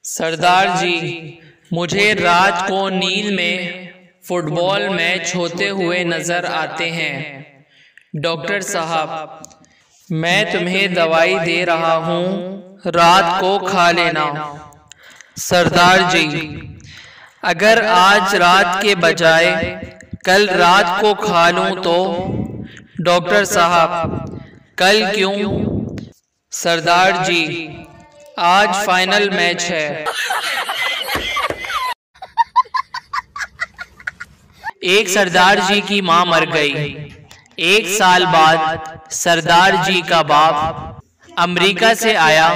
सरदार जी, मुझे रात को नींद में फुटबॉल मैच होते हुए नजर आते हैं। डॉक्टर साहब, मैं तुम्हें दवाई दे रहा हूँ, रात को खा लेना। सरदार जी, अगर आज रात के बजाय कल रात को खा लूँ तो? डॉक्टर साहब, कल क्यों? सरदार जी, आज फाइनल मैच है। एक सरदार जी की मां मर गई। 1 साल बाद सरदार जी का बाप अमेरिका से आया।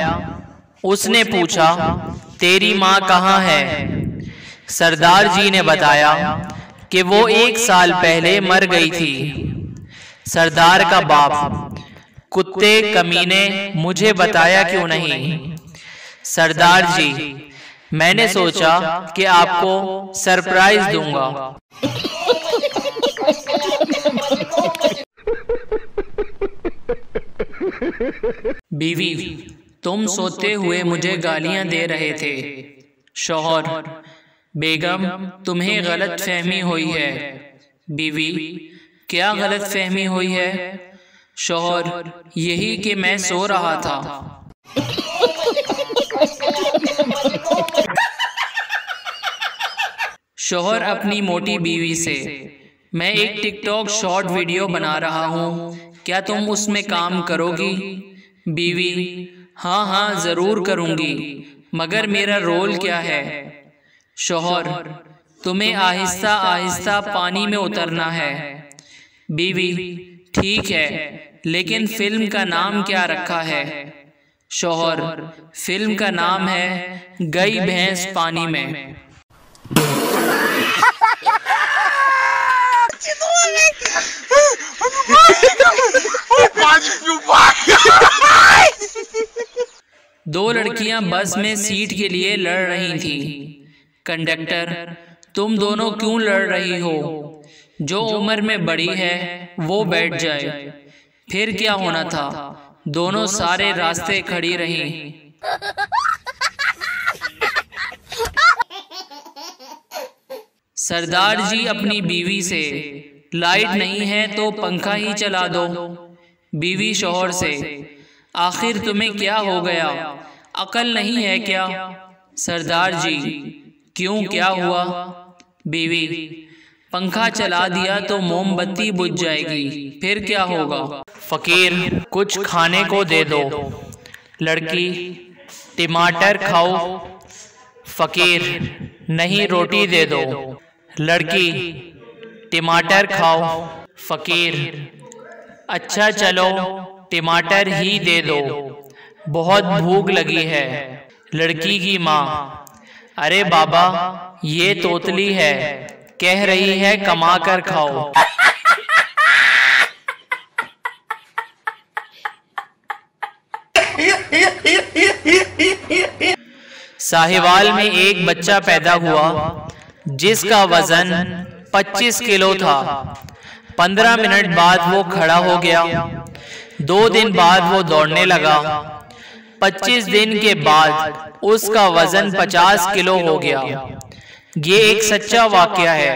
उसने पूछा, तेरी मां कहाँ है? सरदार जी ने बताया कि वो 1 साल पहले मर गई थी। सरदार का बाप, कुत्ते कमीने, मुझे बताया क्यों नहीं? सरदार जी, मैंने सोचा कि आपको सरप्राइज दूंगा। बीवी, तुम सोते हुए मुझे गालियां दे रहे थे। शौहर, बेगम, तुम्हें गलत फहमी हुई है। बीवी, क्या गलत फहमी हुई है? शौहर, यही कि मैं सो रहा था। शौहर अपनी मोटी बीवी से, मैं एक टिकटॉक शॉर्ट वीडियो बना रहा हूँ, क्या तुम उसमें काम करोगी? बीवी, हाँ हाँ जरूर करूँगी, मगर मेरा रोल क्या है? शौहर, तुम्हें आहिस्ता आहिस्ता पानी में उतरना है। बीवी, ठीक है, लेकिन फिल्म का नाम क्या रखा है? शौहर, फिल्म का नाम है गई भैंस पानी में। दो लड़कियां बस में सीट के लिए लड़ रही थी। कंडक्टर, तुम दोनों क्यों लड़ रही हो? जो उम्र में बड़ी है वो बैठ जाए। फिर क्या होना था, दोनों सारे रास्ते खड़ी रहीं। सरदार जी अपनी बीवी से, लाइट नहीं है तो पंखा ही चला दो। बीवी शौहर से, आखिर तुम्हें क्या हो गया, अकल नहीं है क्या? सरदार जी, क्यों, क्या हुआ? बीवी, पंखा चला दिया तो मोमबत्ती बुझ जाएगी, फिर क्या होगा? फकीर, कुछ खाने को दे दो। लड़की, टमाटर खाओ। फकीर, नहीं, रोटी दे दो। लड़की, टमाटर खाओ। फकीर, अच्छा चलो टमाटर ही दे दो, बहुत भूख लगी है। लड़की की माँ, अरे बाबा, ये तोतली है, कह रही है कमा कर खाओ। साहिवाल में एक बच्चा पैदा हुआ जिसका वजन 25 किलो था। 15 मिनट बाद वो खड़ा हो गया। 2 दिन बाद वो दौड़ने लगा। 25 दिन के बाद उसका वजन 50 किलो हो गया। ये एक सच्चा वाकया है,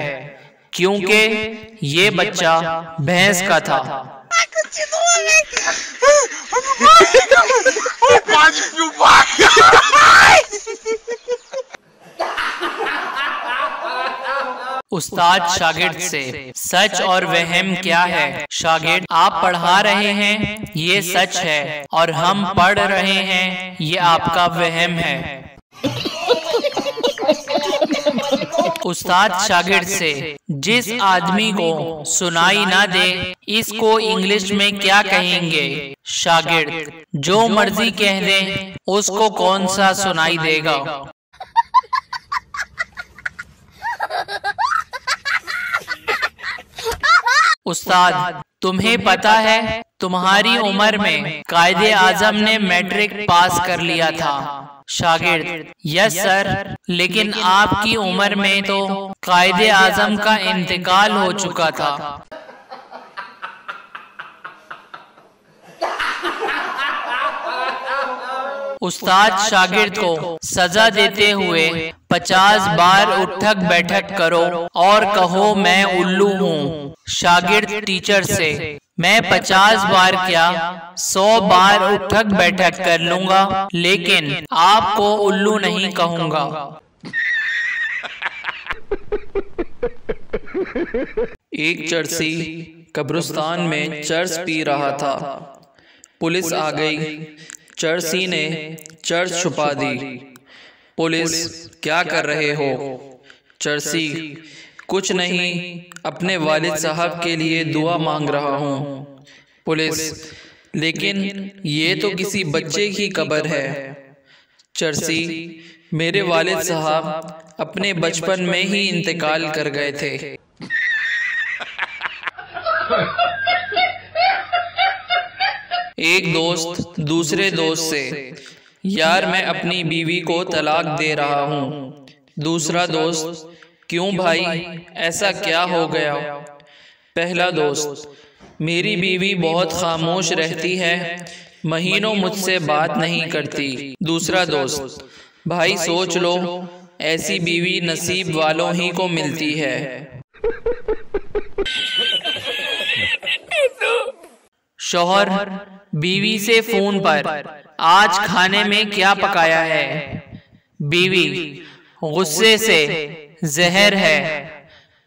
क्योंकि ये बच्चा भैंस का था। उस्ताद शागिर्द से, सच और वहम क्या है? शागिर्द, आप पढ़ा रहे हैं ये सच है, और हम पढ़ रहे हैं ये आपका वहम है। उस्ताद शागिर्द से, जिस आदमी को सुनाई ना दे इसको इंग्लिश में क्या कहेंगे? शागिर्द, जो मर्जी कह दे उसको कौन सा सुनाई देगा? उस्ताद, तुम्हें पता है तुम्हारी उम्र में कायदे आजम ने मैट्रिक पास कर लिया था। शागिर्द, यस सर, लेकिन आपकी उम्र में तो कायदे आजम का इंतकाल हो चुका था। उस्ताद शागिर्द को सजा देते हुए 50 बार उठक बैठक करो और कहो मैं उल्लू हूँ। शागिर्द टीचर से, मैं 50 बार क्या 100 बार उठक बैठक कर लूंगा, लेकिन आपको उल्लू नहीं कहूंगा। एक चर्सी कब्रिस्तान में चर्स पी रहा था। पुलिस आ गई। चर्सी ने चर्स छुपा दी। पुलिस, क्या कर रहे हो? चर्सी, कुछ नहीं, अपने वालिद साहब के लिए दुआ मांग रहा हूँ। पुलिस, लेकिन ये तो किसी बच्चे की कब्र है। चर्सी, मेरे वालिद साहब अपने बचपन में ही इंतकाल कर गए थे। एक दोस्त दूसरे दोस्त से, यार मैं अपनी बीवी को तलाक दे रहा हूँ। दूसरा दोस्त, क्यों भाई, ऐसा क्या हो गया? पहला दोस्त, मेरी बीवी बहुत खामोश रहती है, महीनों मुझसे बात नहीं करती। दूसरा दोस्त, भाई सोच लो, ऐसी बीवी नसीब वालों ही को मिलती है। शौहर बीवी से फोन पर, आज खाने में क्या पकाया है? बीवी गुस्से से, जहर है।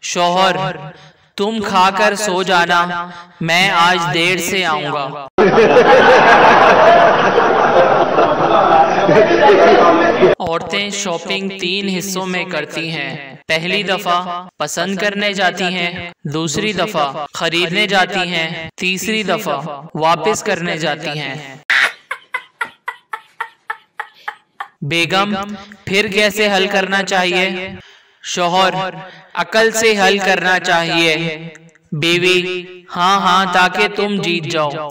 शौहर, तुम खाकर सो जाना, मैं आज देर से आऊंगा। औरतें शॉपिंग 3 हिस्सों में करती हैं। पहली दफा पसंद करने जाती हैं, दूसरी दफा खरीदने जाती हैं, तीसरी दफा वापस करने जाती हैं। बेगम, फिर कैसे हल करना चाहिए? शौहर, अकल से हल करना चाहिए। बीवी, हाँ हाँ, ताकि तुम जीत जाओ।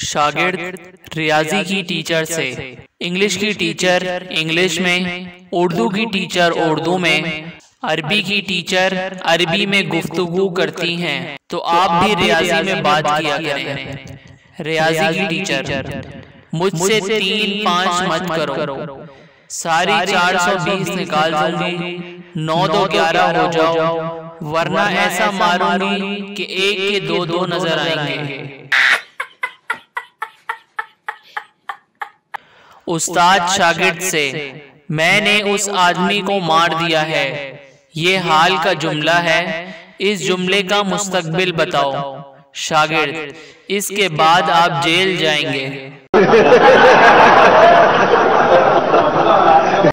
शागिर्द रियाजी की टीचर से, इंग्लिश की टीचर इंग्लिश में, उर्दू की टीचर उर्दू में, अरबी की टीचर अरबी में गुफ्तगू करती हैं, तो आप भी रियाजी में बात किया करें। रियाजी की टीचर, मुझसे 3-5 मत करो, सारी 420 निकाल दूंगी, 9 तो 11 हो जाओ, वरना ऐसा मारूंगी कि एक के 2-2 नजर आएंगे। उस्ताद शागिर्द से, मैंने उस आदमी को मार दिया है, ये हाल का जुमला है, इस जुमले का मुस्तकबिल बताओ। शागिर्द, इसके बाद आप जेल जाएंगे।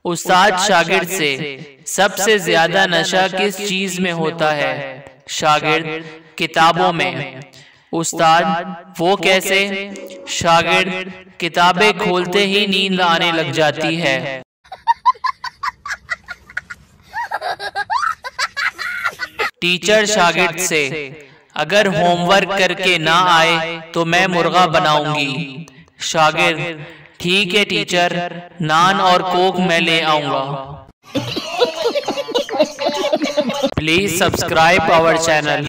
उस्ताद शागिर्द से, सबसे ज्यादा नशा किस चीज में होता है? शागिर्द, किताबों में। उस्ताद, वो कैसे? शागिर्द, किताबें खोलते ही नींद आने लग जाती है। टीचर शागिर्द से, अगर होमवर्क करके ना आए तो मैं मुर्गा बनाऊंगी। शागिर्द, ठीक है टीचर, नान और कोक मैं ले आऊंगा। Please subscribe our channel.